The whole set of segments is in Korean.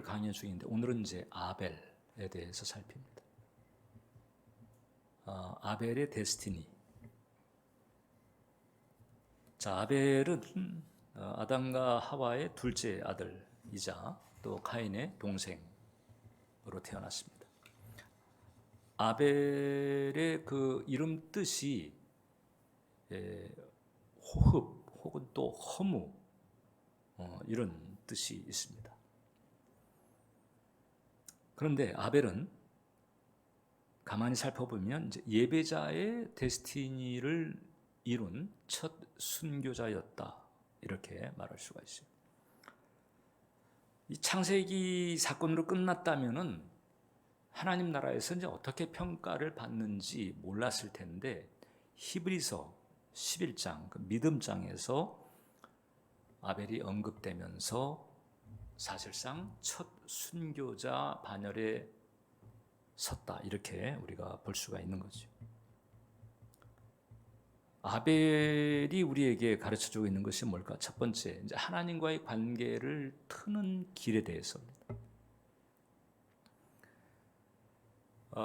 카인을 강의 중인데 오늘은 이제 아벨에 대해서 살핍니다. 아벨의 데스티니. 자, 아벨은 아담과 하와의 둘째 아들이자 또 카인의 동생으로 태어났습니다. 아벨의 그 이름 뜻이 호흡 혹은 또 허무 이런 뜻이 있습니다. 그런데 아벨은 가만히 살펴보면 이제 예배자의 데스티니를 이룬 첫 순교자였다, 이렇게 말할 수가 있어요. 이 창세기 사건으로 끝났다면은 하나님 나라에서 이제 어떻게 평가를 받는지 몰랐을 텐데 히브리서 11장 그 믿음장에서 아벨이 언급되면서 사실상 첫 순교자 반열에 섰다, 이렇게 우리가 볼 수가 있는 거죠. 아벨이 우리에게 가르쳐주고 있는 것이 뭘까? 첫 번째, 이제 하나님과의 관계를 트는 길에 대해서입니다.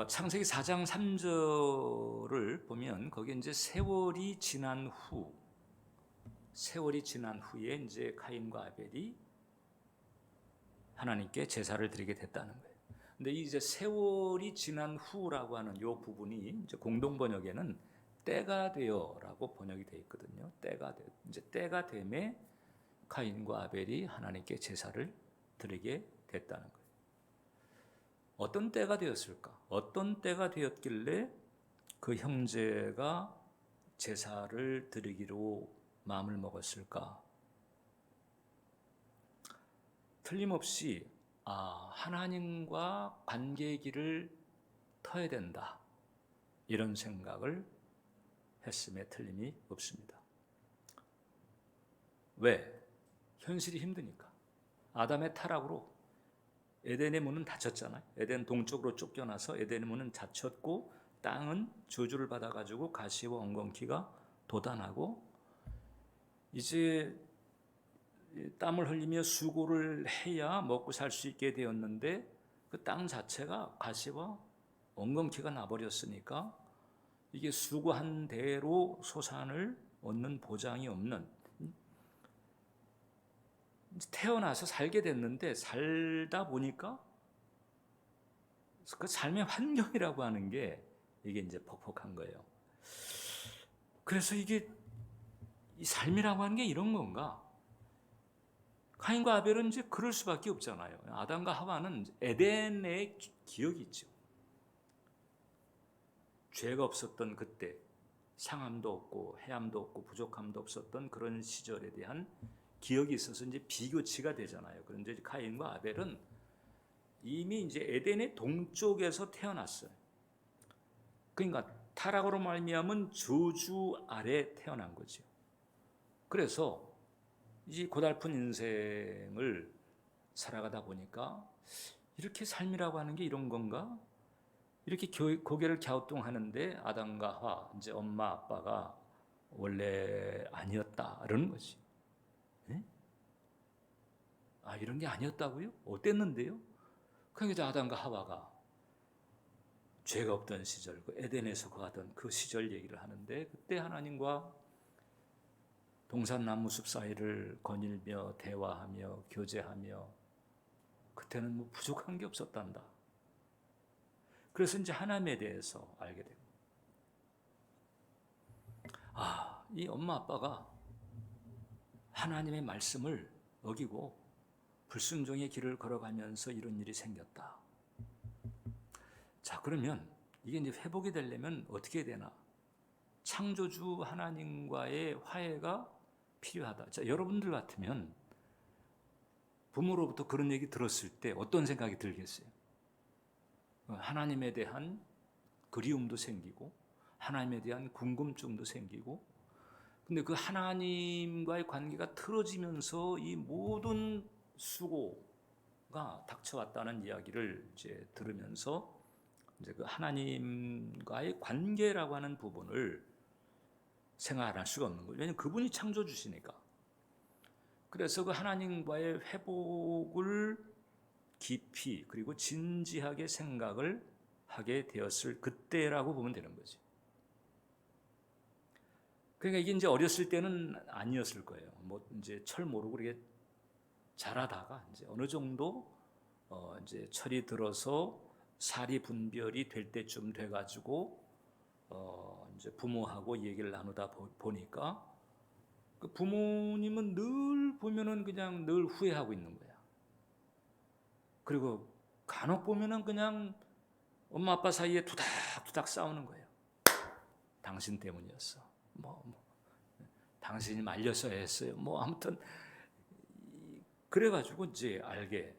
창세기 4장 3절을 보면 거기에 이제 세월이 지난 후에 이제 카인과 아벨이 하나님께 제사를 드리게 됐다는 거예요. 근데 이제 세월이 지난 후라고 하는 이 부분이 이제 공동 번역에는 때가 되어라고 번역이 되어 있거든요. 때가 됨에 카인과 아벨이 하나님께 제사를 드리게 됐다는 거예요. 어떤 때가 되었을까? 어떤 때가 되었길래 그 형제가 제사를 드리기로 마음을 먹었을까? 틀림없이 하나님과 관계의 길을 터야 된다, 이런 생각을 했음에 틀림이 없습니다. 왜? 현실이 힘드니까. 아담의 타락으로 에덴의 문은 닫혔잖아요. 에덴 동쪽으로 쫓겨나서 에덴의 문은 닫혔고 땅은 저주를 받아가지고 가시와 엉겅퀴가 돋아나고 이제 땀을 흘리며 수고를 해야 먹고 살 수 있게 되었는데 그 땅 자체가 가시와 엉겅퀴가 나버렸으니까 이게 수고한 대로 소산을 얻는 보장이 없는, 태어나서 살게 됐는데 살다 보니까 그 삶의 환경이라고 하는 게 이게 이제 퍽퍽한 거예요. 그래서 이게 이 삶이라고 하는 게 이런 건가? 카인과 아벨은 이제 그럴 수밖에 없잖아요. 아담과 하와는 에덴의 기억이 있죠. 죄가 없었던 그때, 상함도 없고 해함도 없고 부족함도 없었던 그런 시절에 대한 기억이 있어서 이제 비교치가 되잖아요. 그런데 카인과 아벨은 이미 이제 에덴의 동쪽에서 태어났어요. 그러니까 타락으로 말미암은 저주 아래 태어난 거죠. 그래서 이 고달픈 인생을 살아가다 보니까 이렇게 삶이라고 하는 게 이런 건가? 이렇게 고개를 갸우뚱하는데 아담과 하와, 이제 엄마 아빠가 원래 아니었다라는 거지. 네? 이런 게 아니었다고요? 어땠는데요? 그러니까 아담과 하와가 죄가 없던 시절, 그 에덴에서 거하던 그 시절 얘기를 하는데 그때 하나님과 동산나무 숲 사이를 거닐며 대화하며 교제하며 그때는 뭐 부족한 게 없었단다. 그래서 이제 하나님에 대해서 알게 되고, 이 엄마 아빠가 하나님의 말씀을 어기고 불순종의 길을 걸어가면서 이런 일이 생겼다. 자, 그러면 이게 이제 회복이 되려면 어떻게 되나? 창조주 하나님과의 화해가 필요하다. 자, 여러분들 같으면 부모로부터 그런 얘기 들었을 때 어떤 생각이 들겠어요? 하나님에 대한 그리움도 생기고 하나님에 대한 궁금증도 생기고, 근데 그 하나님과의 관계가 틀어지면서 이 모든 수고가 닥쳐왔다는 이야기를 이제 들으면서 이제 그 하나님과의 관계라고 하는 부분을 생각할 수가 없는 거예요. 왜냐하면 그분이 창조주시니까. 그래서 그 하나님과의 회복을 깊이 그리고 진지하게 생각을 하게 되었을 그때라고 보면 되는 거지. 그러니까 이게 이제 어렸을 때는 아니었을 거예요. 뭐 이제 철 모르고 그렇게 자라다가 이제 어느 정도 이제 철이 들어서 사리 분별이 될 때쯤 돼가지고 이제 부모하고 얘기를 나누다 보니까 그 부모님은 늘 보면은 그냥 늘 후회하고 있는 거야. 그리고 간혹 보면은 그냥 엄마 아빠 사이에 투닥투닥 싸우는 거예요. 당신 때문이었어. 당신이 말려서 했어요. 아무튼 그래가지고 이제 알게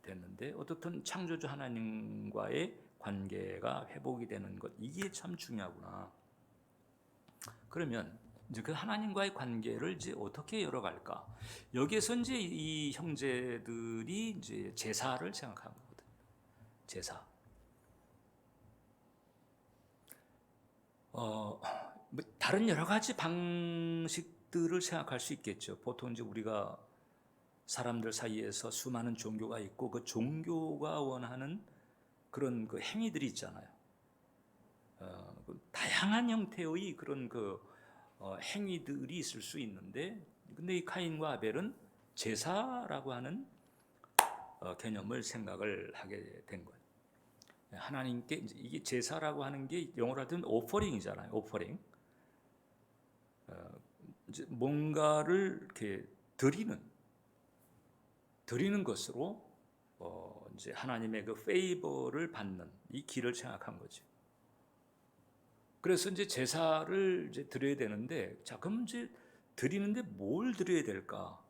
됐는데 어떻든 창조주 하나님과의 관계가 회복이 되는 것, 이게 참 중요하구나. 그러면 이제 그 하나님과의 관계를 이제 어떻게 열어갈까? 여기에서 이제 이 형제들이 이제 제사를 생각한 거거든요. 제사. 뭐 다른 여러 가지 방식들을 생각할 수 있겠죠. 보통 이제 우리가 사람들 사이에서 수많은 종교가 있고 그 종교가 원하는 그런 그 행위들이 있잖아요. 다양한 형태의 그런 행위들이 있을 수 있는데, 근데 이 카인과 아벨은 제사라고 하는 개념을 생각을 하게 된 거예요. 하나님께 이게 제사라고 하는 게 영어로 하면 오퍼링이잖아요. 오퍼링. 이제 뭔가를 이렇게 드리는 것으로 이제 하나님의 그 페이버를 받는 이 길을 생각한 거죠. 그래서 이제 제사를 이제 드려야 되는데, 자, 그럼 이제 드리는데 뭘 드려야 될까?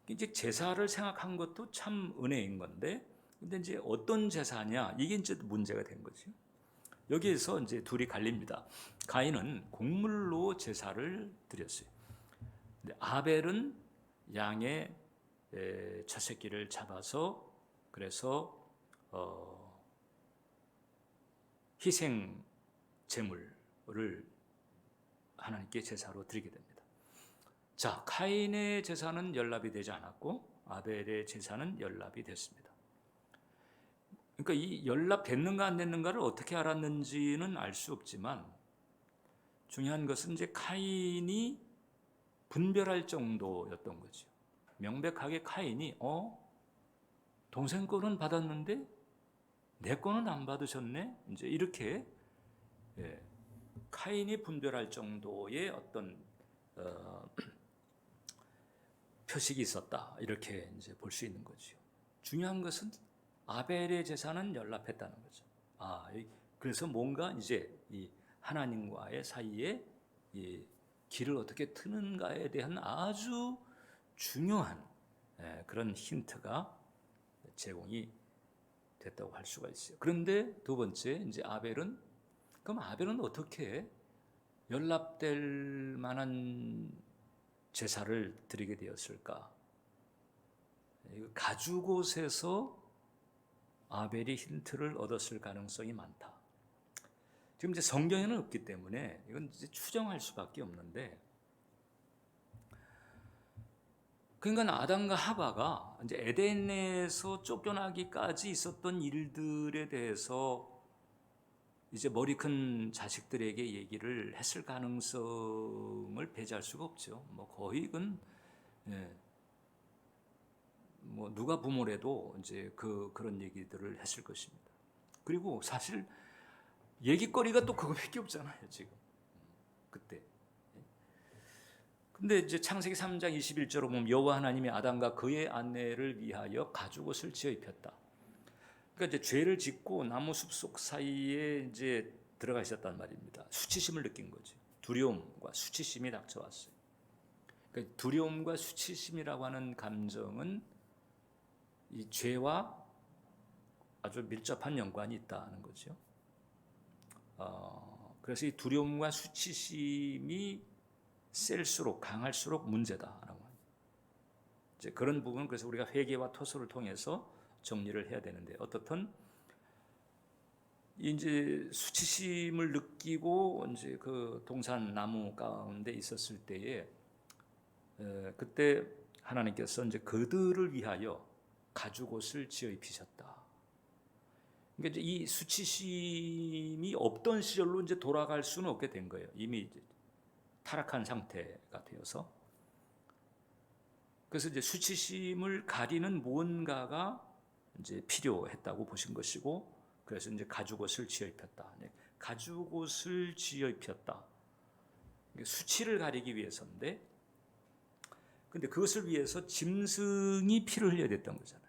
이제 제사를 생각한 것도 참 은혜인 건데, 근데 이제 어떤 제사냐? 이게 이제 문제가 된 거죠. 여기에서 이제 둘이 갈립니다. 가인은 곡물로 제사를 드렸어요. 근데 아벨은 양의 첫 새끼를 잡아서 그래서 희생 제물을 하나님께 제사로 드리게 됩니다. 자, 카인의 제사는 연락이 되지 않았고 아벨의 제사는 연락이 됐습니다. 그러니까 이 연락됐는가 안 됐는가를 어떻게 알았는지는 알 수 없지만 중요한 것은 이제 카인이 분별할 정도였던 거죠. 명백하게 카인이 동생 거는 받았는데 내 거는 안 받으셨네. 이제 이렇게 카인이 분별할 정도의 어떤 표식이 있었다. 이렇게 이제 볼 수 있는 거죠. 중요한 것은 아벨의 제사는 연락했다는 거죠. 그래서 뭔가 이제 이 하나님과의 사이에 이 길을 어떻게 트는가에 대한 아주 중요한 그런 힌트가 제공이 됐다고 할 수가 있어요. 그런데 두 번째, 이제 그럼 아벨은 어떻게 연락될 만한 제사를 드리게 되었을까? 가죽옷에서 아벨이 힌트를 얻었을 가능성이 많다. 지금 이제 성경에는 없기 때문에 이건 이제 추정할 수밖에 없는데, 그러니까 아담과 하바가 이제 에덴에서 쫓겨나기까지 있었던 일들에 대해서 이제 머리 큰 자식들에게 얘기를 했을 가능성을 배제할 수가 없죠. 거의 이건 누가 부모래도 이제 그런 얘기들을 했을 것입니다. 그리고 사실 얘기거리가 또 그거밖에 없잖아요, 지금. 그때. 근데 이제 창세기 3장 21절로 보면 여호와 하나님이 아담과 그의 아내를 위하여 가죽옷을 지어 입혔다. 그러니까 이제 죄를 짓고 나무 숲속 사이에 이제 들어가 있었단 말입니다. 수치심을 느낀 거죠. 두려움과 수치심이 닥쳐왔어요. 그러니까 두려움과 수치심이라고 하는 감정은 이 죄와 아주 밀접한 연관이 있다는 거죠. 그래서 이 두려움과 수치심이 셀수록 강할수록 문제다라고 합니다. 이제 그런 부분은 그래서 우리가 회개와 토설을 통해서 정리를 해야 되는데, 어떻든 이제 수치심을 느끼고 이제 그 동산 나무 가운데 있었을 때에 그때 하나님께서 이제 그들을 위하여 가죽옷을 지어 입히셨다. 그러니까 이제 이 수치심이 없던 시절로 이제 돌아갈 수는 없게 된 거예요. 이미 이제 타락한 상태가 되어서. 그래서 이제 수치심을 가리는 무언가가 이제 필요했다고 보신 것이고, 그래서 이제 가죽옷을 지어 입혔다. 가죽옷을 지어 입혔다. 수치를 가리기 위해서인데, 근데 그것을 위해서 짐승이 피를 흘려야 됐던 거잖아요.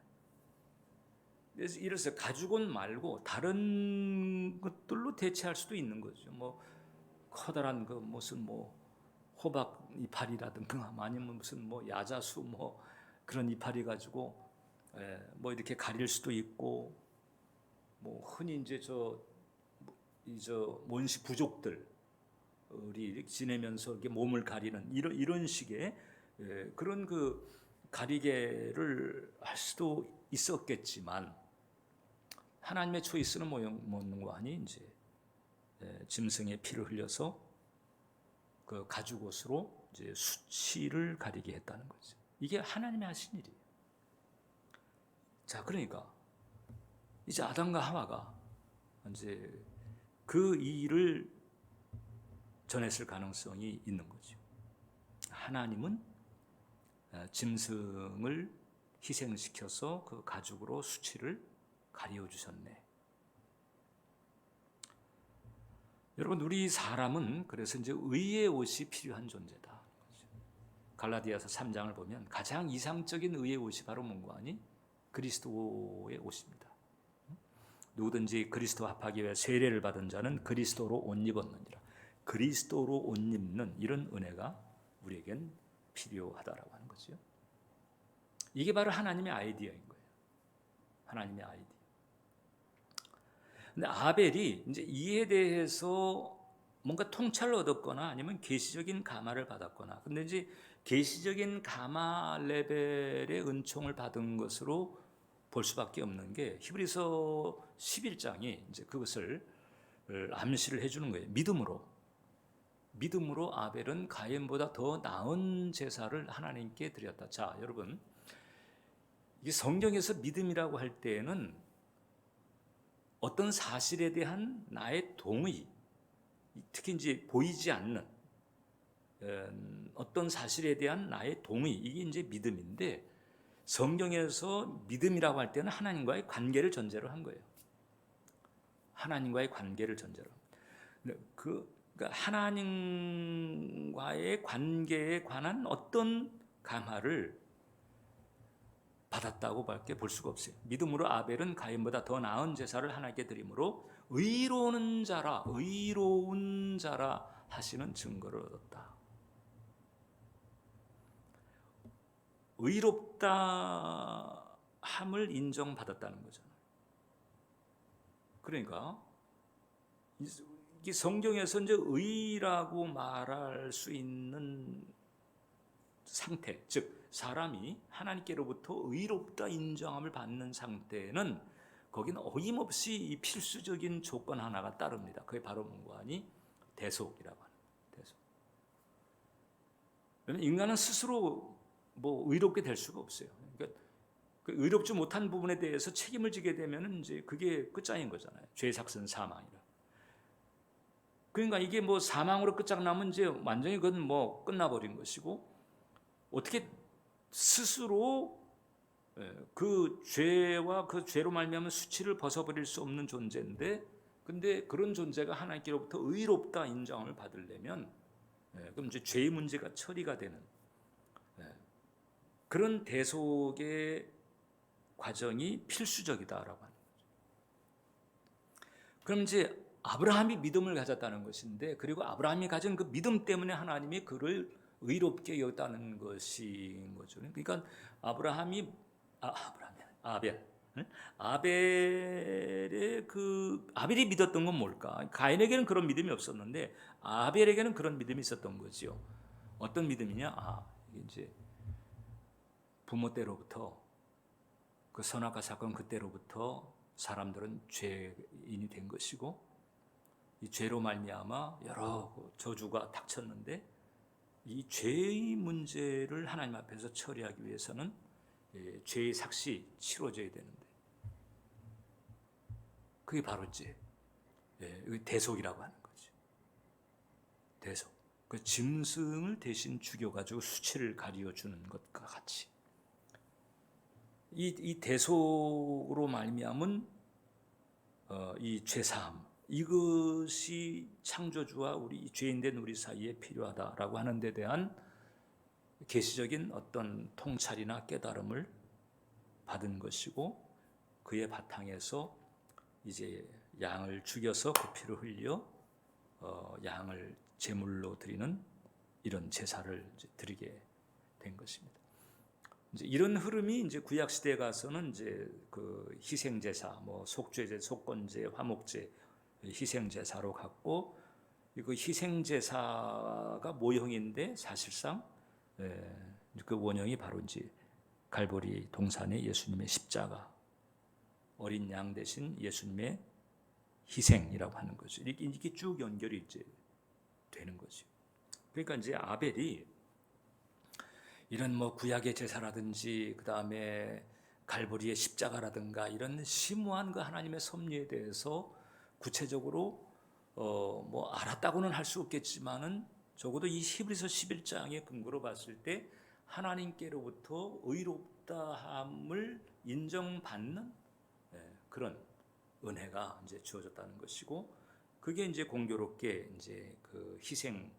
그래서 이래서 가죽옷 말고 다른 것들로 대체할 수도 있는 거죠. 뭐 커다란 그 무슨 뭐 호박 이파리라든가 아니면 무슨 뭐 야자수 뭐 그런 이파리 가지고 뭐 이렇게 가릴 수도 있고, 뭐 흔히 이제 저 몬시 부족들 우리 지내면서 이렇게 몸을 가리는 이런 식의 그런 그 가리개를 할 수도 있었겠지만, 하나님의 초이스는 뭐는고하니 이제 짐승의 피를 흘려서 그 가죽옷으로 이제 수치를 가리게 했다는 거죠. 이게 하나님이 하신 일이에요. 자, 그러니까 이제 아담과 하와가 이제 그 일을 전했을 가능성이 있는 거죠. 하나님은 짐승을 희생시켜서 그 가죽으로 수치를 가리워 주셨네. 여러분, 우리 사람은 그래서 이제 의의 옷이 필요한 존재다. 갈라디아서 3장을 보면 가장 이상적인 의의 옷이 바로 뭔가 하니 그리스도의 옷입니다. 누구든지 그리스도와 합하기 위해 세례를 받은 자는 그리스도로 옷 입었느니라. 그리스도로 옷 입는 이런 은혜가 우리에겐 필요하다라고 하는 거죠. 이게 바로 하나님의 아이디어인 거예요. 하나님의 아이디어. 근데 아벨이 이제 이에 대해서 뭔가 통찰을 얻었거나 아니면 계시적인 감화를 받았거나, 근데 이제 계시적인 감화 레벨의 은총을 받은 것으로 볼 수밖에 없는 게 히브리서 11장이 이제 그것을 암시를 해주는 거예요. 믿음으로 아벨은 가인보다 더 나은 제사를 하나님께 드렸다. 자, 여러분, 이 성경에서 믿음이라고 할 때에는 어떤 사실에 대한 나의 동의, 특히 이제 보이지 않는 어떤 사실에 대한 나의 동의, 이게 이제 믿음인데, 성경에서 믿음이라고 할 때는 하나님과의 관계를 전제로 한 거예요. 하나님과의 관계를 전제로. 그러니까 하나님과의 관계에 관한 어떤 감화를 받았다고 밖에 볼 수가 없어요. 믿음으로 아벨은 가인보다 더 나은 제사를 하나님께 드림으로 의로운 자라 하시는 증거를 얻었다. 의롭다 함을 인정받았다는 거잖아요. 그러니까 이 성경에서 이제 의라고 말할 수 있는 상태, 즉 사람이 하나님께로부터 의롭다 인정함을 받는 상태는 거기는 어김없이 이 필수적인 조건 하나가 따릅니다. 그게 바로 뭔가 하니 대속이라고 하는 대속. 왜냐하면 인간은 스스로 뭐 의롭게 될 수가 없어요. 그러니까 그 의롭지 못한 부분에 대해서 책임을 지게 되면 이제 그게 끝장인 거잖아요. 죄의 삭은 사망이라. 그러니까 이게 뭐 사망으로 끝장나면 이제 완전히 그건 뭐 끝나버린 것이고, 어떻게 스스로 그 죄와 그 죄로 말미암은 수치를 벗어버릴 수 없는 존재인데, 근데 그런 존재가 하나님께로부터 의롭다 인정을 받으려면 그럼 이제 죄의 문제가 처리가 되는 그런 대속의 과정이 필수적이다라고 하는 거죠. 그럼 이제 아브라함이 믿음을 가졌다는 것인데, 그리고 아브라함이 가진 그 믿음 때문에 하나님이 그를 의롭게 여겼다는 것인 거죠. 그러니까 아벨이 믿었던 건 뭘까? 가인에게는 그런 믿음이 없었는데 아벨에게는 그런 믿음이 있었던 거죠. 어떤 믿음이냐? 이제 부모 때로부터 그 선악과 사건 그때로부터 사람들은 죄인이 된 것이고, 이 죄로 말미암아 여러 저주가 닥쳤는데 이 죄의 문제를 하나님 앞에서 처리하기 위해서는 죄의 삭시 치러져야 되는데 그게 바로 이제 대속이라고 하는 거죠. 대속. 그 짐승을 대신 죽여가지고 수치를 가리워주는 것과 같이 이 대속으로 말미암은 이 죄사함, 이것이 창조주와 우리 죄인된 우리 사이에 필요하다라고 하는 데 대한 계시적인 어떤 통찰이나 깨달음을 받은 것이고, 그의 바탕에서 이제 양을 죽여서 그 피를 흘려 양을 제물로 드리는 이런 제사를 이제 드리게 된 것입니다. 이제 이런 흐름이 이제 구약 시대에 가서는 이제 그 희생 제사, 뭐 속죄제, 속건제, 화목제, 희생 제사로 갔고, 그 희생 제사가 모형인데 사실상 그 원형이 바로 이제 갈보리 동산의 예수님의 십자가, 어린 양 대신 예수님의 희생이라고 하는 거죠. 이렇게 쭉 연결이 이제 되는 거죠. 그러니까 이제 아벨이 이런 뭐 구약의 제사라든지 그 다음에 갈보리의 십자가라든가 이런 심오한 그 하나님의 섭리에 대해서 구체적으로 뭐 알았다고는 할 수 없겠지만은 적어도 이 히브리서 11장의 근거로 봤을 때 하나님께로부터 의롭다함을 인정받는 그런 은혜가 이제 주어졌다는 것이고, 그게 이제 공교롭게 이제 그 희생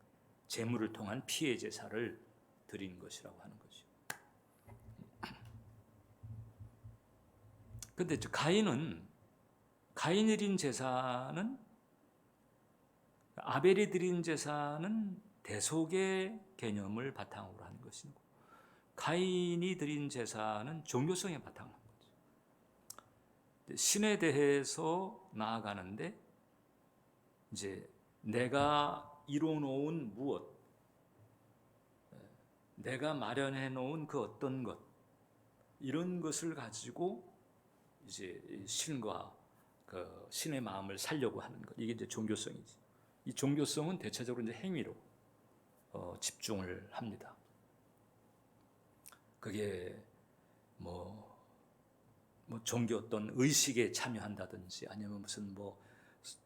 제물을 통한 피해 제사를 드린 것이라고 하는 거죠. 근데 가인이 드린 제사는, 아벨이 드린 제사는 대속의 개념을 바탕으로 한 것이고, 가인이 드린 제사는 종교성에 바탕으로 한 거죠. 신에 대해서 나아가는데 이제 내가 이뤄놓은 무엇, 내가 마련해 놓은 그 어떤 것, 이런 것을 가지고 이제 신과 그 신의 마음을 살려고 하는 것, 이게 이제 종교성이지. 이 종교성은 대체적으로 이제 행위로 집중을 합니다. 그게 뭐 종교 어떤 의식에 참여한다든지, 아니면 무슨 뭐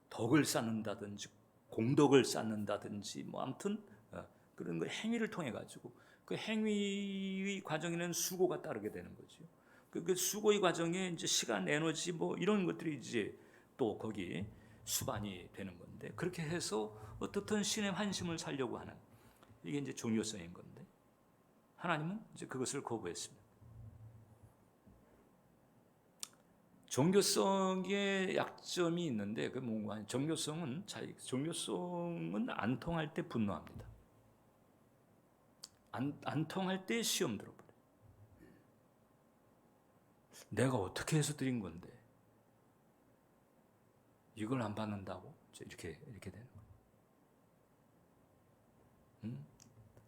덕을 쌓는다든지, 공덕을 쌓는다든지, 뭐 아무튼 그런 거 행위를 통해 가지고 그 행위의 과정에는 수고가 따르게 되는 거죠. 그 수고의 과정에 이제 시간, 에너지 뭐 이런 것들이 이제 또 거기 수반이 되는 건데, 그렇게 해서 어떻든 신의 환심을 살려고 하는, 이게 이제 종교성인 건데, 하나님은 이제 그것을 거부했습니다. 종교성의 약점이 있는데, 그 뭔가 종교성은 안 통할 때 분노합니다. 안 통할 때 시험 들어버려요. 내가 어떻게 해서 드린 건데 이걸 안 받는다고? 이렇게 되는 거예요.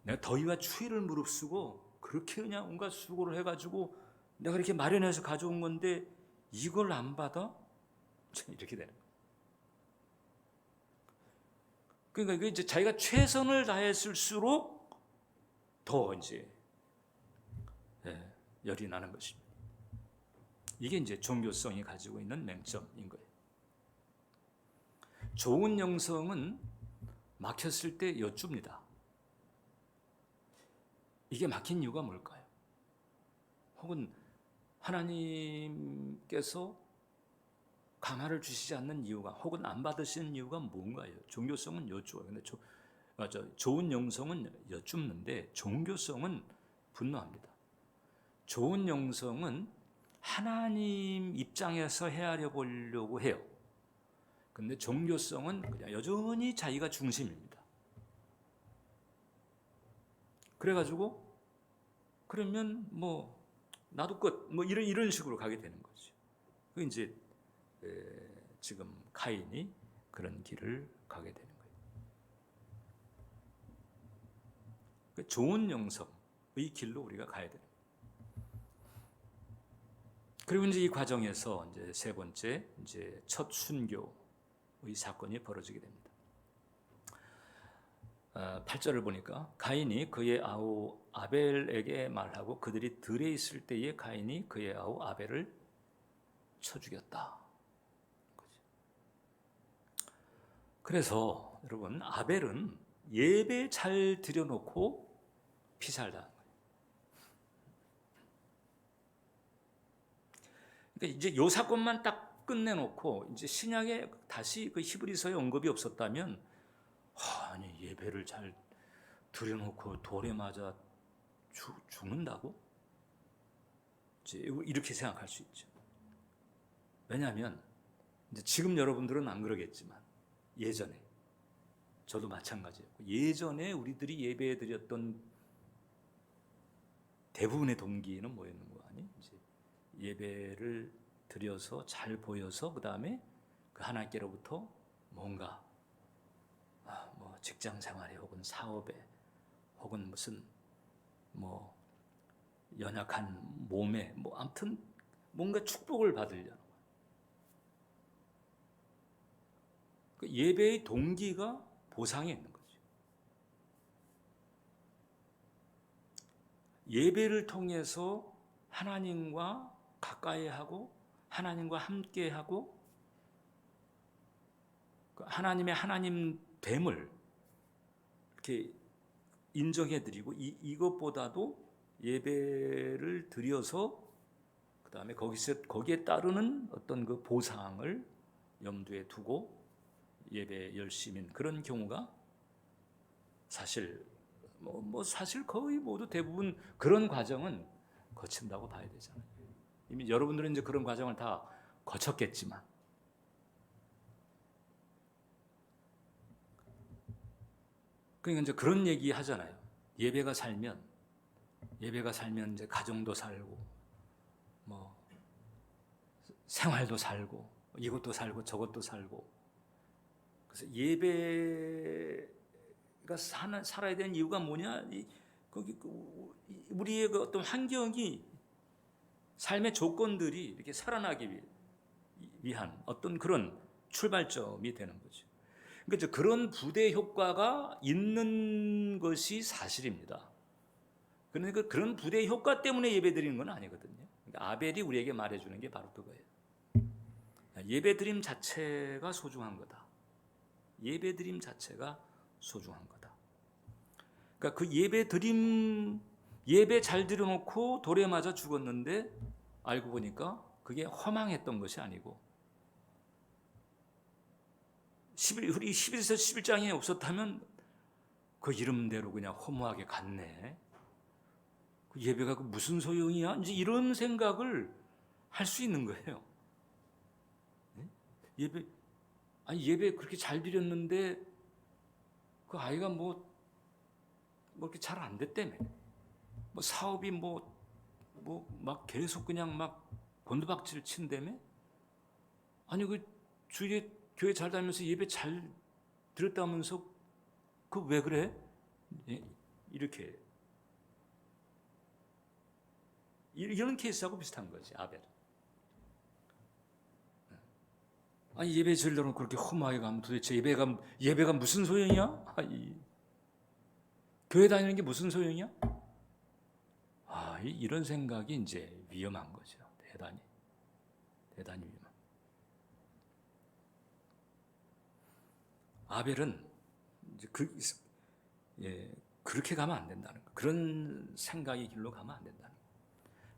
내가 더위와 추위를 무릅쓰고 그렇게 그냥 온갖 수고를 해가지고 내가 이렇게 마련해서 가져온 건데 이걸 안 받아? 이렇게 되는 거예요. 그러니까 이게 이제 자기가 최선을 다했을수록 더 이제 열이 나는 것입니다. 이게 이제 종교성이 가지고 있는 맹점인 거예요. 좋은 영성은 막혔을 때 여쭙니다. 이게 막힌 이유가 뭘까요? 혹은 하나님께서 감화를 주시지 않는 이유가, 혹은 안 받으시는 이유가 뭔가요? 종교성은 여쭈어요. 근데 좋은 영성은 여쭙는데 종교성은 분노합니다. 좋은 영성은 하나님 입장에서 헤아려 보려고 해요. 근데 종교성은 그냥 여전히 자기가 중심입니다. 그래가지고 그러면 뭐 나도 끝, 뭐 이런 식으로 가게 되는 거죠. 그 이제 지금 가인이 그런 길을 가게 되는 거예요. 좋은 영성의 길로 우리가 가야 돼요. 그리고 이제 이 과정에서 이제 세 번째, 이제 첫 순교의 사건이 벌어지게 됩니다. 8절을 보니까 가인이 그의 아우 아벨에게 말하고 그들이 들에 있을 때에 가인이 그의 아우 아벨을 쳐 죽였다. 그래서 여러분 아벨은 예배 잘 드려놓고 피살당한 거예요. 그러니까 이제 요 사건만 딱 끝내놓고 이제 신약에 다시 그 히브리서에 언급이 없었다면 아니 예배를 잘 드려놓고 돌에 맞아 죽는다고? 이제 이렇게 생각할 수 있죠. 왜냐하면 이제 지금 여러분들은 안 그러겠지만 예전에 저도 마찬가지였고 예전에 우리들이 예배에 드렸던 대부분의 동기는 뭐였는 거 아니? 이제 예배를 드려서 잘 보여서 그 다음에 그 하나님께로부터 뭔가 뭐 직장 생활에 혹은 사업에 혹은 무슨 뭐 연약한 몸에 뭐 아무튼 뭔가 축복을 받으려는 그 예배의 동기가 보상에 있는 거죠. 예배를 통해서 하나님과 가까이 하고 하나님과 함께 하고 하나님의 하나님됨을 이렇게 인정해드리고 이것보다도 예배를 드려서 그 다음에 거기에 따르는 어떤 그 보상을 염두에 두고 예배 열심인 그런 경우가 사실 사실 거의 모두 대부분 그런 과정은 거친다고 봐야 되잖아요. 이미 여러분들은 이제 그런 과정을 다 거쳤겠지만 그러니까 이제 그런 얘기 하잖아요. 예배가 살면 이제 가정도 살고 뭐 생활도 살고 이것도 살고 저것도 살고 그래서 예배가 살아야 되는 이유가 뭐냐? 우리의 그 어떤 환경이 삶의 조건들이 이렇게 살아나기 위한 어떤 그런 출발점이 되는 거죠. 그러니까 그런 부대 효과가 있는 것이 사실입니다. 그러니까 그런 부대 효과 때문에 예배드리는 건 아니거든요. 그러니까 아벨이 우리에게 말해주는 게 바로 그거예요. 예배드림 자체가 소중한 거다. 예배드림 자체가 소중한 거다. 그러니까 그 예배 잘 드려놓고 돌에 맞아 죽었는데 알고 보니까 그게 허망했던 것이 아니고 우리 11서 11장에 없었다면 그 이름대로 그냥 허무하게 갔네. 그 예배가 무슨 소용이야? 이제 이런 생각을 할 수 있는 거예요. 예배 그렇게 잘 드렸는데 그 아이가 뭐 이렇게 잘 안 됐다며. 뭐 사업이 막 계속 그냥 막 곤두박질을 친다며. 아니 그 주일에 교회 잘 다니면서 예배 잘 드렸다면서 그 왜 그래? 이렇게 이런 케이스하고 비슷한 거지 아벨. 아니 예배 드리려고 그렇게 험하게 가면 도대체 예배가 무슨 소용이야? 교회 다니는 게 무슨 소용이야? 이런 생각이 이제 위험한 거죠. 대단히 위험한. 아벨은 이제 그렇게 가면 안 된다는 거. 그런 생각의 길로 가면 안 된다는 거.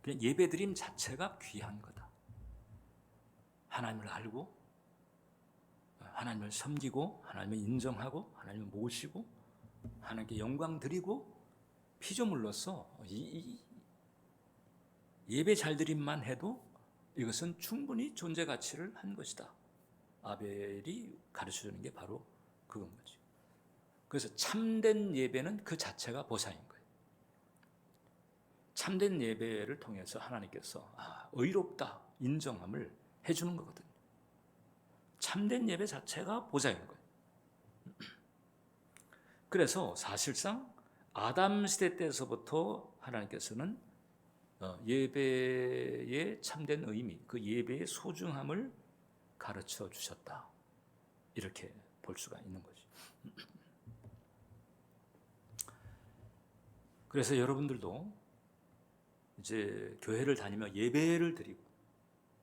그냥 예배드림 자체가 귀한 거다. 하나님을 알고 하나님을 섬기고 하나님을 인정하고 하나님을 모시고 하나님께 영광 드리고 피조물로서 예배 잘 드림만 해도 이것은 충분히 존재 가치를 한 것이다. 아벨이 가르쳐주는 게 바로 그건 거죠. 그래서 참된 예배는 그 자체가 보상인 거예요. 참된 예배를 통해서 하나님께서 의롭다 인정함을 해주는 거거든요. 참된 예배 자체가 보상인 거예요. 그래서 사실상 아담 시대 때서부터 하나님께서는 예배의 참된 의미, 그 예배의 소중함을 가르쳐 주셨다. 이렇게 볼 수가 있는 거죠. 그래서 여러분들도 이제 교회를 다니며 예배를 드리고,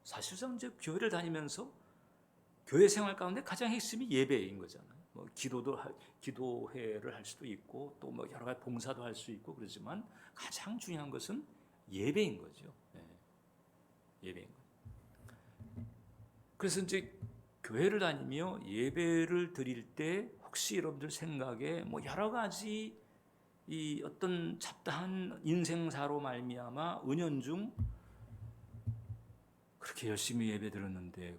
사실상 이제 교회를 다니면서 교회 생활 가운데 가장 핵심이 예배인 거잖아요. 뭐 기도회를 할 수도 있고 또 뭐 여러 가지 봉사도 할 수 있고 그러지만 가장 중요한 것은 예배인 거죠. 예배인 거죠. 그래서 이제 교회를 다니며 예배를 드릴 때 혹시 여러분들 생각에 뭐 여러 가지 이 어떤 잡다한 인생사로 말미암아 은연중 그렇게 열심히 예배 드렸는데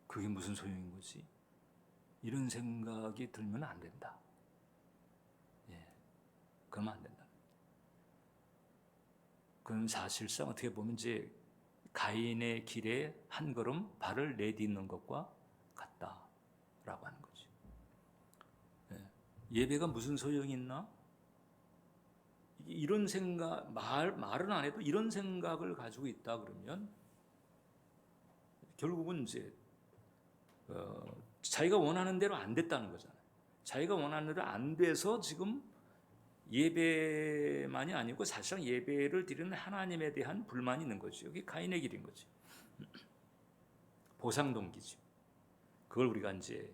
그게 무슨 소용인 거지? 이런 생각이 들면 안 된다. 그러면 안 된다. 그건 사실상 어떻게 보면 이제 가인의 길에 한 걸음 발을 내딛는 것과 같다라고 하는 거죠. 예배가 무슨 소용이 있나? 이런 생각, 말은 안 해도 이런 생각을 가지고 있다 그러면 결국은 이제 자기가 원하는 대로 안 됐다는 거잖아요. 자기가 원하는 대로 안 돼서 지금 예배만이 아니고 사실상 예배를 드리는 하나님에 대한 불만이 있는 거죠. 이게 가인의 길인 거지. 보상 동기죠. 그걸 우리가 이제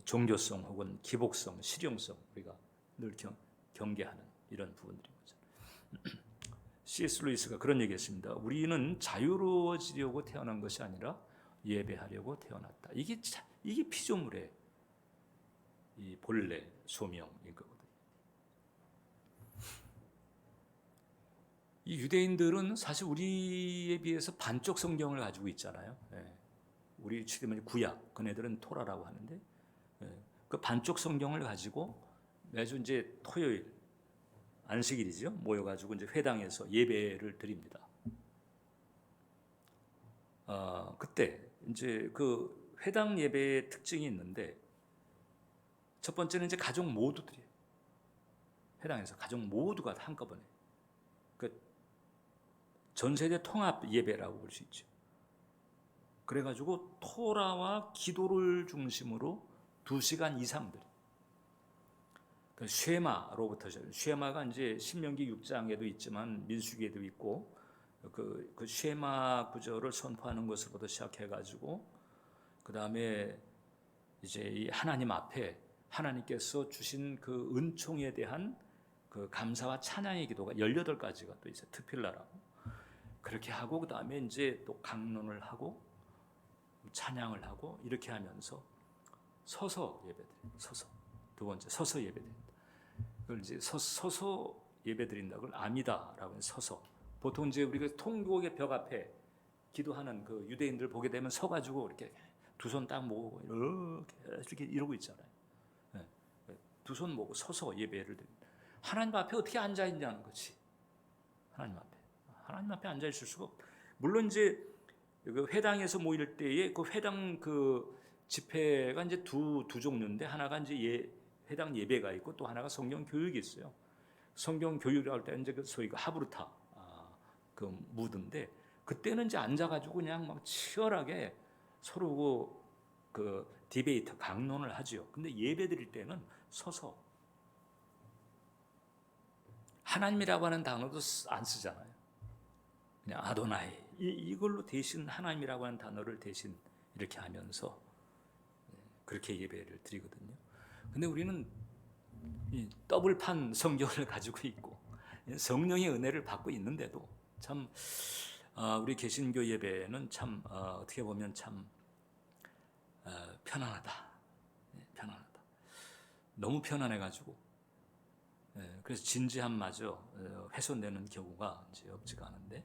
종교성 혹은 기복성, 실용성 우리가 늘 경계하는 이런 부분들인 거죠. C.S. 루이스가 그런 얘기했습니다. 우리는 자유로워지려고 태어난 것이 아니라 예배하려고 태어났다. 이게 피조물의 이 본래 소명인 거거든요. 이 유대인들은 사실 우리에 비해서 반쪽 성경을 가지고 있잖아요. 우리 지금은 구약, 그네들은 토라라고 하는데 그 반쪽 성경을 가지고 매주 이제 토요일 안식일이죠. 모여가지고 이제 회당에서 예배를 드립니다. 그때 이제 그 회당 예배의 특징이 있는데 첫 번째는 이제 가족 모두 드려요. 회당에서 가족 모두가 한꺼번에 그 전세대 통합 예배라고 볼 수 있죠. 그래가지고 토라와 기도를 중심으로 2시간 이상 드려요. 그 쉐마로부터 쉐마가 이제 신명기 6장에도 있지만 민수기에도 있고 그 쉐마 구절을 선포하는 것으로부터 시작해가지고 그 다음에 이제 이 하나님 앞에 하나님께서 주신 그 은총에 대한 그 감사와 찬양의 기도가 18가지가 또 있어요. 트필라라고 그렇게 하고 그 다음에 이제 또 강론을 하고 찬양을 하고 이렇게 하면서 서서 예배드려요. 서서 두 번째 서서 예배드립니다. 그걸 이제 서서 예배드린다. 그걸 아미다라고 해서 서서. 보통 이제 우리가 통곡의 벽 앞에 기도하는 그 유대인들 보게 되면 서가지고 이렇게 두 손 딱 모으고 이렇게 이러고 있잖아요. 두 손 모으고 서서 예배를 드립니다. 하나님 앞에 어떻게 앉아 있냐는 거지. 하나님 앞에 앉아 있을 수가 없다. 물론 이제 그 회당에서 모일 때에 그 회당 그 집회가 이제 두 종류인데 하나가 이제 회당 예배가 있고 또 하나가 성경 교육이 있어요. 성경 교육이라고 할 때 이제 그 소위 그 하브르타 그 무드인데 그때는 이제 앉아가지고 그냥 막 치열하게 서로 그 디베이트 강론을 하죠. 근데 예배 드릴 때는 서서 하나님이라고 하는 단어도 안 쓰잖아요. 그냥 아도나이 이걸로 대신 하나님이라고 하는 단어를 대신 이렇게 하면서 그렇게 예배를 드리거든요. 근데 우리는 이 더블판 성경을 가지고 있고 성령의 은혜를 받고 있는데도 참 우리 개신교 예배는 참 어떻게 보면 참 편안하다. 편안하다. 너무 편안해가지고 그래서 진지함마저 훼손되는 경우가 이제 없지가 않은데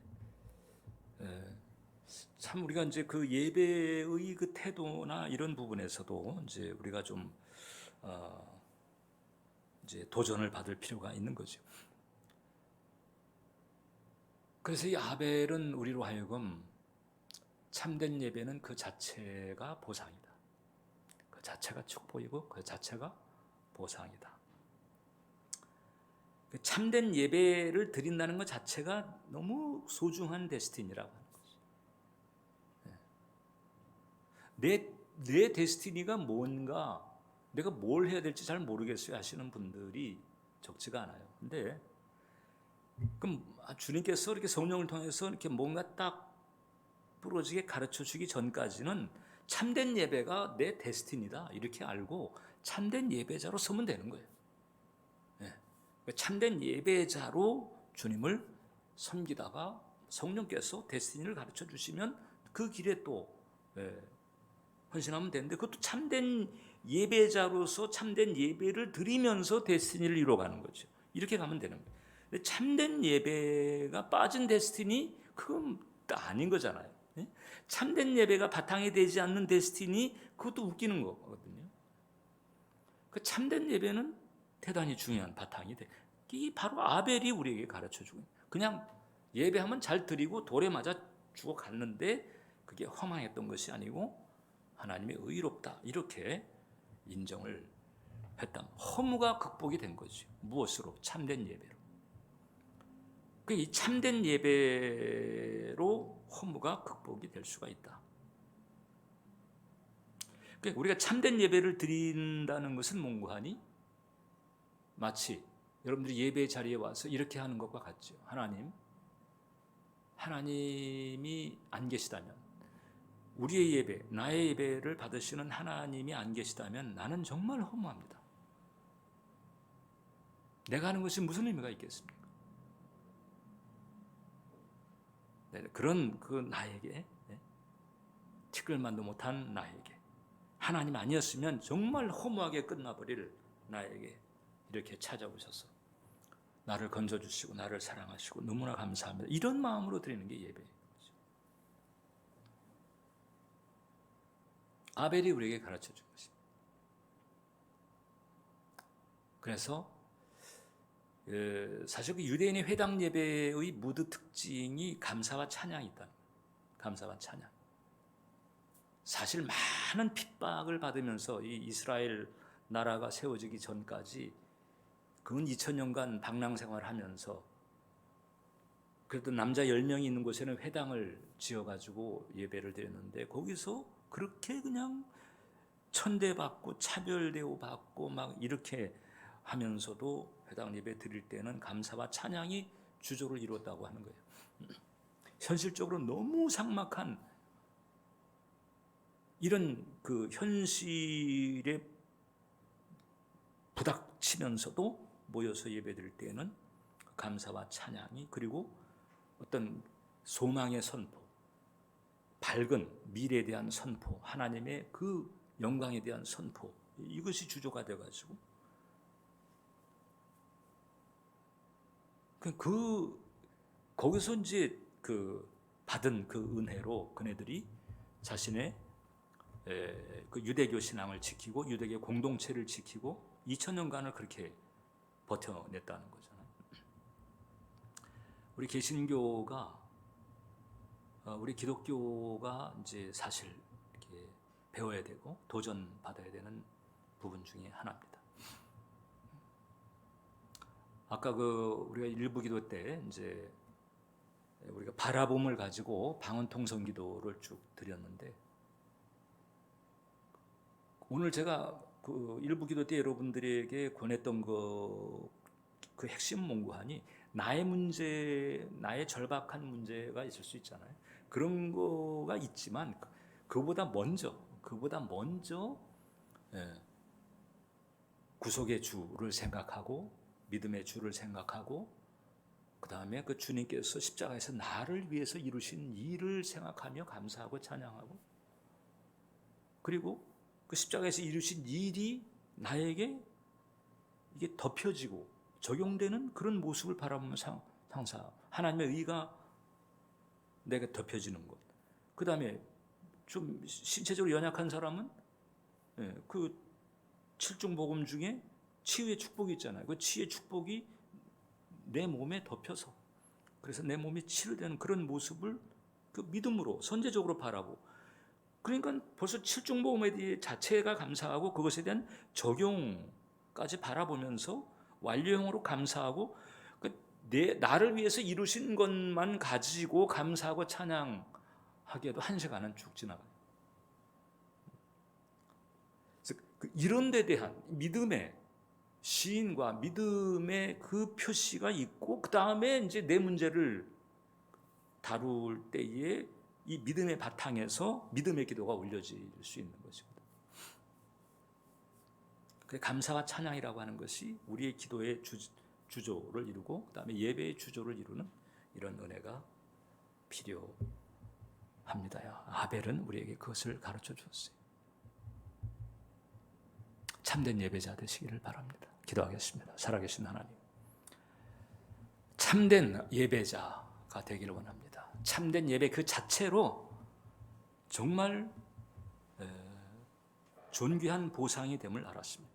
참 우리가 이제 그 예배의 그 태도나 이런 부분에서도 이제 우리가 좀 이제 도전을 받을 필요가 있는 거죠. 그래서 이 아벨은 우리로 하여금 참된 예배는 그 자체가 보상이다. 그 자체가 축복이고 그 자체가 보상이다. 참된 예배를 드린다는 것 자체가 너무 소중한 데스티니라고 하는 거죠. 내 데스티니가 뭔가 내가 뭘 해야 될지 잘 모르겠어요 하시는 분들이 적지가 않아요. 근데 그럼 주님께서 이렇게 성령을 통해서 이렇게 뭔가 딱 부러지게 가르쳐 주기 전까지는 참된 예배가 내 데스티니다 이렇게 알고 참된 예배자로 서면 되는 거예요. 참된 예배자로 주님을 섬기다가 성령께서 데스티니를 가르쳐 주시면 그 길에 또 헌신하면 되는데, 그것도 참된 예배자로서 참된 예배를 드리면서 데스티니를 이루어가는 거죠. 이렇게 가면 되는 거예요. 근데 참된 예배가 빠진 데스티니, 그건 아닌 거잖아요. 참된 예배가 바탕이 되지 않는 데스티니, 그것도 웃기는 거거든요. 그 참된 예배는 대단히 중요한 바탕이 돼. 이 바로 아벨이 우리에게 가르쳐주고, 그냥 예배하면 잘 드리고 돌에 맞아 죽어갔는데 그게 허망했던 것이 아니고 하나님의 의롭다 이렇게 인정을 했다. 허무가 극복이 된 거죠. 무엇으로? 참된 예배로. 이 참된 예배로 허무가 극복이 될 수가 있다. 우리가 참된 예배를 드린다는 것은 뭔가 하니? 마치 여러분들이 예배 자리에 와서 이렇게 하는 것과 같죠. 하나님이 안 계시다면, 우리의 예배, 나의 예배를 받으시는 하나님이 안 계시다면 나는 정말 허무합니다. 내가 하는 것이 무슨 의미가 있겠습니까? 그런 나에게, 티끌만도 못한 나에게, 하나님 아니었으면 정말 허무하게 끝나버릴 나에게 이렇게 찾아오셔서 나를 건져주시고 나를 사랑하시고 너무나 감사합니다. 이런 마음으로 드리는 게 예배예요. 아벨이 우리에게 가르쳐준 것입니다. 그래서 사실 그 유대인의 회당 예배의 무드 특징이 감사와 찬양이 있다는 거예요. 감사와 찬양. 사실 많은 핍박을 받으면서 이 이스라엘 나라가 세워지기 전까지 근 2000년간 방랑 생활하면서 그래도 남자 10명이 있는 곳에는 회당을 지어가지고 예배를 드렸는데, 거기서 그렇게 그냥 천대받고 차별대우 받고 막 이렇게 하면서도 회당 예배 드릴 때는 감사와 찬양이 주조를 이루었다고 하는 거예요. 현실적으로 너무 삭막한 이런 그 현실에 부닥치면서도 모여서 예배드릴 때는 감사와 찬양이, 그리고 어떤 소망의 선포, 밝은 미래에 대한 선포, 하나님의 그 영광에 대한 선포, 이것이 주조가 되어가지고 거기서 이제 그 받은 그 은혜로 그네들이 자신의 그 유대교 신앙을 지키고 유대교 공동체를 지키고 2000년간을 그렇게 버텨냈다는 거잖아요. 우리 개신교가, 우리 기독교가 이제 사실 이렇게 배워야 되고 도전받아야 되는 부분 중에 하나입니다. 아까 우리가 일부 기도 때 이제 우리가 바라봄을 가지고 방언통성 기도를 쭉 드렸는데, 오늘 제가 그 일부 기도 때 여러분들에게 권했던 그 핵심 문구하니, 나의 문제, 나의 절박한 문제가 있을 수 있잖아요. 그런 거가 있지만 그보다 먼저 구속의 주를 생각하고 믿음의 주를 생각하고, 그 다음에 그 주님께서 십자가에서 나를 위해서 이루신 일을 생각하며 감사하고 찬양하고, 그리고 그 십자가에서 이루신 일이 나에게 이게 덮여지고 적용되는 그런 모습을 바라보면 상사 하나님의 의가 내가 덮여지는 것. 그 다음에 좀 신체적으로 연약한 사람은 그 칠중복음 중에 치유의 축복이 있잖아요. 그 치유의 축복이 내 몸에 덮여서, 그래서 내 몸이 치료되는 그런 모습을 그 믿음으로 선제적으로 바라고, 그러니까 벌써 칠중복음에 대해 자체가 감사하고 그것에 대한 적용까지 바라보면서 완료형으로 감사하고, 나를 위해서 이루신 것만 가지고 감사하고 찬양하기에도 한 시간은 쭉 지나가요. 이런 데 대한 믿음의 시인과 믿음의 그 표시가 있고, 그 다음에 이제 내 문제를 다룰 때에 이 믿음의 바탕에서 믿음의 기도가 올려질 수 있는 것입니다. 감사와 찬양이라고 하는 것이 우리의 기도의 주조를 이루고, 그 다음에 예배의 주조를 이루는 이런 은혜가 필요합니다. 아벨은 우리에게 그것을 가르쳐 주었어요. 참된 예배자 되시기를 바랍니다. 기도하겠습니다. 살아계신 하나님, 참된 예배자가 되기를 원합니다. 참된 예배 그 자체로 정말 존귀한 보상이 됨을 알았습니다.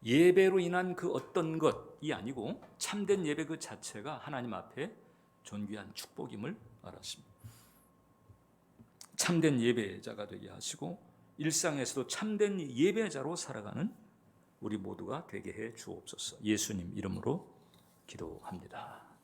예배로 인한 그 어떤 것이 아니고 참된 예배 그 자체가 하나님 앞에 존귀한 축복임을 알았습니다. 참된 예배자가 되게 하시고 일상에서도 참된 예배자로 살아가는 우리 모두가 되게 해 주옵소서. 예수님 이름으로 기도합니다.